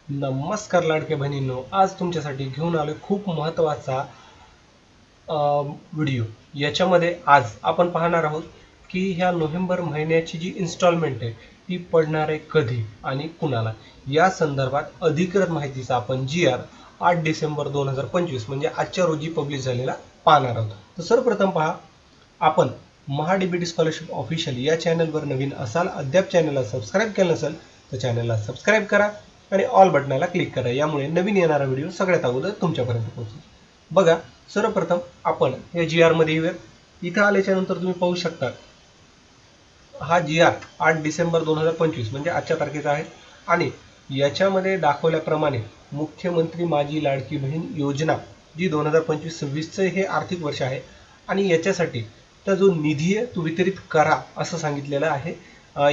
नमस्कार लाडक्या बहिणींनो, आज तुमच्यासाठी घेऊन आलोय खूप महत्त्वाचा व्हिडिओ. याच्यामध्ये आज आपण पाहणार आहोत की ह्या नोव्हेंबर महिन्याची जी इन्स्टॉलमेंट आहे ती पडणार आहे कधी आणि कुणाला. या संदर्भात अधिकृत माहितीचा आपण GR 8 डिसेंबर 2025 म्हणजे आजच्या रोजी पब्लिश झालेला पाहणार आहोत. तर सर्वप्रथम पहा, आपण महाडीबीटी स्कॉलरशिप ऑफिशियल या चॅनलवर नवीन असाल, अद्याप चॅनलला सबस्क्राईब केलं नसेल तर चॅनलला सबस्क्राईब करा आणि ऑल बटनाला क्लिक करा. यामुळे नवीन येणारा व्हिडिओ सगळ्यात अगोदर तुमच्यापर्यंत पोहोचेल. बघा, सर्वप्रथम आपण या GR मध्ये येऊया. इथं आल्याच्या नंतर तुम्ही पाहू शकता हा GR 8 डिसेंबर 2025 म्हणजे आजच्या तारखेचा आहे आणि याच्यामध्ये दाखवल्याप्रमाणे मुख्यमंत्री माझी लाडकी बहीण योजना जी 2025-26 हे आर्थिक वर्ष आहे आणि याच्यासाठी तर जो निधी आहे तो वितरित करा असं सांगितलेलं आहे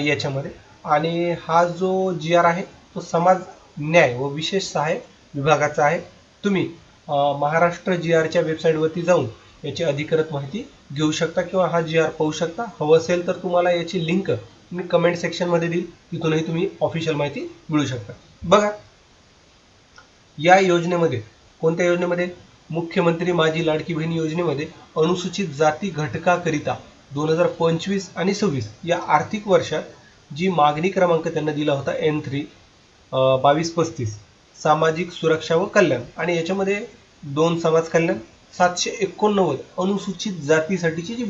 याच्यामध्ये. आणि हा जो GR आहे तो समाज न्याय व विशेष सहाय्य विभागाचा आहे. तुम्ही महाराष्ट्र GRच्या वेबसाईटवरती जाऊन याची अधिकृत माहिती घेऊ शकता किंवा हा GR पाहू शकता. हवं असेल तर तुम्हाला याची लिंक मी कमेंट सेक्शनमध्ये देईल, तिथूनही तुम्ही ऑफिशियल माहिती मिळू शकता. बघा, या योजनेमध्ये कोणत्या योजनेमध्ये मुख्यमंत्री माझी लाडकी बहीण योजनेमध्ये अनुसूचित जाती घटकाकरिता 2025 आणि 26 या आर्थिक वर्षात जी मागणी क्रमांक त्यांना दिला होता N3 2235 सामाजिक सुरक्षा व कल्याण आणि याच्यामध्ये 2 समाज कल्याण 789 अनुसूचित जातीसाठीची जी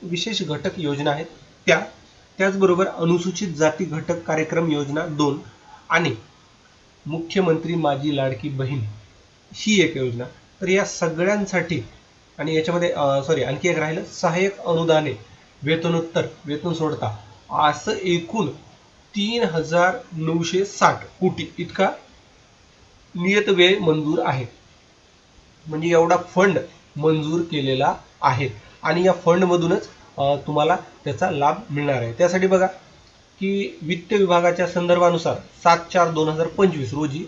विशेष घटक योजना आहेत त्याचबरोबर अनुसूचित जाती घटक कार्यक्रम योजना 2 आणि मुख्यमंत्री माझी लाडकी बहीण ही एक योजना. तर या सगळ्यांसाठी आणि याच्यामध्ये आणखी एक राहिलं सहाय्यक अनुदाने वेतनोत्तर वेतन सोडता असं एकूण 3,960 कोटी इतका नियत व्यय मंजूर आहे. म्हणजे एवढा फंड मंजूर केलेला आहे आणि या फंडमधूनच तुम्हाला त्याचा लाभ मिळणार आहे. त्यासाठी बघा की वित्त विभागाच्या संदर्भानुसार 7/4/2025 रोजी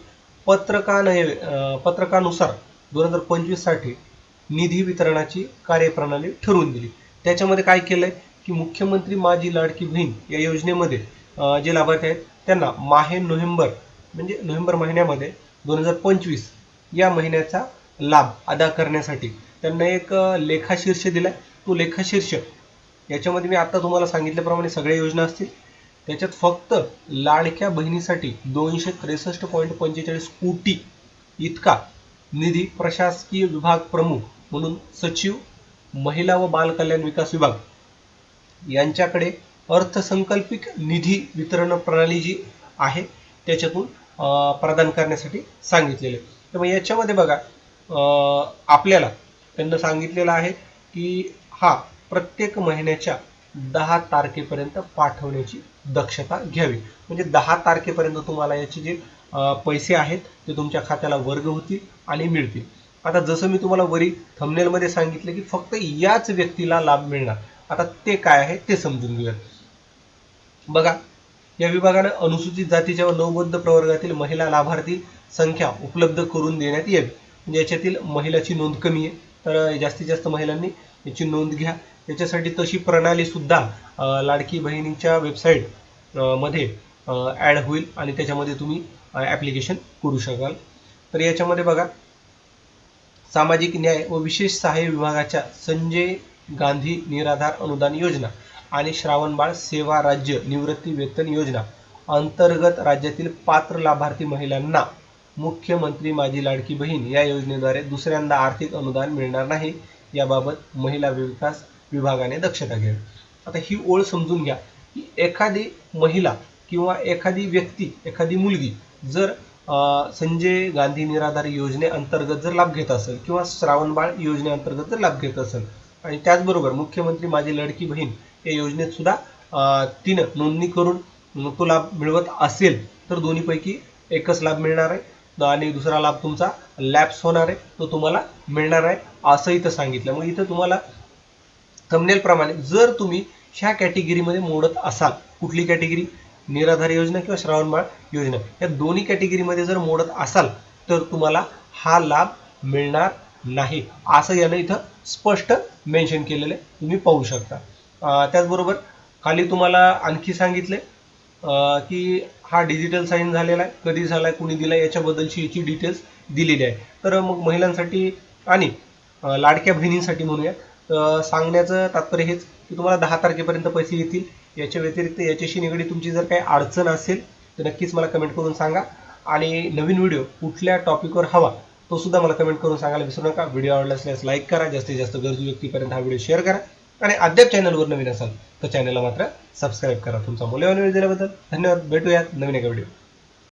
पत्रकानुसार 2025 साठी निधी वितरणाची कार्यप्रणाली ठरवून दिली. त्याच्यामध्ये काय केलंय की मुख्यमंत्री माझी लाडकी बहीण या योजनेमध्ये जे लाभार्थी आहेत त्यांना नोव्हेंबर म्हणजे नोव्हेंबर महिन्यामध्ये 2025 या महिन्याचा लाभ अदा करण्यासाठी त्यांना एक लेखाशीर्ष दिलाय. तो लेखाशीर्ष याच्यामध्ये मी आता तुम्हाला सांगितल्याप्रमाणे सगळ्या योजना असतील. त्याच्यात फक्त लाडक्या बहिणीसाठी 263.45 कोटी इतका निधी प्रशासकीय विभाग प्रमुख म्हणून सचिव महिला व बाल कल्याण विकास विभाग यांच्याकडे अर्थसंकल्पित निधी वितरण प्रणाली जी आहे त्याच्यातून प्रदान करण्यासाठी सांगितलेले. तर मग याच्यामध्ये बघा, आपल्याला त्यांना सांगितलेलं आहे की हा प्रत्येक महिन्याच्या 10 तारखेपर्यंत पाठवण्याची दक्षता घ्यावी. म्हणजे 10 तारखेपर्यंत तुम्हाला याचे जे पैसे आहेत ते तुमच्या खात्याला वर्ग होतील आणि मिळतील. आता जसं मी तुम्हाला वरी थंबनेलमध्ये सांगितले की फक्त याच व्यक्तीला लाभ मिळणार, आता ते काय आहे ते समजून घेऊयात. बघा, या विभागाने अनुसूचित जातीच्या व नवबौद्ध प्रवर्गातील महिला लाभार्थी संख्या उपलब्ध करून देण्यात यावी. म्हणजे याच्यातील महिलाची नोंद कमी आहे, तर जास्तीत जास्त महिलांनी याची नोंद घ्या. त्याच्यासाठी तशी प्रणाली सुद्धा लाडकी बहिणीच्या वेबसाईट मध्ये ॲड होईल आणि त्याच्यामध्ये तुम्ही ॲप्लिकेशन करू शकाल. तर याच्यामध्ये बघा, सामाजिक न्याय व विशेष सहाय्य विभागाच्या संजय गांधी निराधार अनुदान योजना आणि श्रावणबाळ सेवा राज्य निवृत्ती वेतन योजना अंतर्गत राज्यातील पात्र लाभार्थी महिलांना मुख्यमंत्री माझी लाडकी बहीण या योजनेद्वारे दुसऱ्यांदा आर्थिक अनुदान मिळणार नाही. याबाबत महिला विकास विभागाने दक्षता घ्यावी. आता ही ओळ समजून घ्या की एखादी महिला किंवा एखादी व्यक्ती, एखादी मुलगी जर संजय गांधी निराधार योजनेअंतर्गत जर लाभ घेत असेल किंवा श्रावणबाळ योजनेअंतर्गत जर लाभ घेत असेल आणि त्याचबरोबर मुख्यमंत्री माझी लाडकी बहीण या योजनेत सुद्धा तिनं नोंदणी करून तो लाभ मिळवत असेल तर दोन्हीपैकी एकच लाभ मिळणार आहे आणि दुसरा लाभ तुमचा लॅप्स होणार आहे, तो तुम्हाला मिळणार आहे असं इथं सांगितलं. मग इथं तुम्हाला थंबनेल प्रमाणे जर तुम्ही ह्या कॅटेगरीमध्ये मोडत असाल, कुठली कॅटेगरी, निराधार योजना किंवा श्रावणबाळ योजना, या दोन्ही कॅटेगरीमध्ये जर मोडत असाल तर तुम्हाला हा लाभ मिळणार नाही असं यानं इथं स्पष्ट मेन्शन केलेलं आहे, तुम्ही पाहू शकता. त्याचबरोबर खाली तुम्हाला आणखी सांगितले की हा डिजिटल साईन झालेला आहे, कधी झाला आहे, कुणी दिला याच्याबद्दलची याची डिटेल्स दिलेली आहे. तर मग महिलांसाठी आणि लाडक्या बहिणींसाठी म्हणूया, सांगण्याचं तात्पर्य हेच की तुम्हाला 10 तारखेपर्यंत पैसे येतील. याच्या व्यतिरिक्त याच्याशी निगडीत तुमची जर काही अडचण असेल तर नक्कीच मला कमेंट करून सांगा. आणि नवीन व्हिडिओ कुठल्या टॉपिकवर हवा तो सुद्धा मला कमेंट करून सांगायला विसरू नका. व्हिडिओ आवडला असल्यास लाईक करा, जास्तीत जास्त गरजू व्यक्तीपर्यंत हा व्हिडिओ शेअर करा आणि अद्याप चॅनलवर नवीन असाल तर चॅनलला मात्र सबस्क्राईब करा. तुमचा मूल्यवान वेळ दिल्याबद्दल धन्यवाद. भेटूयात नवीन एका व्हिडिओ.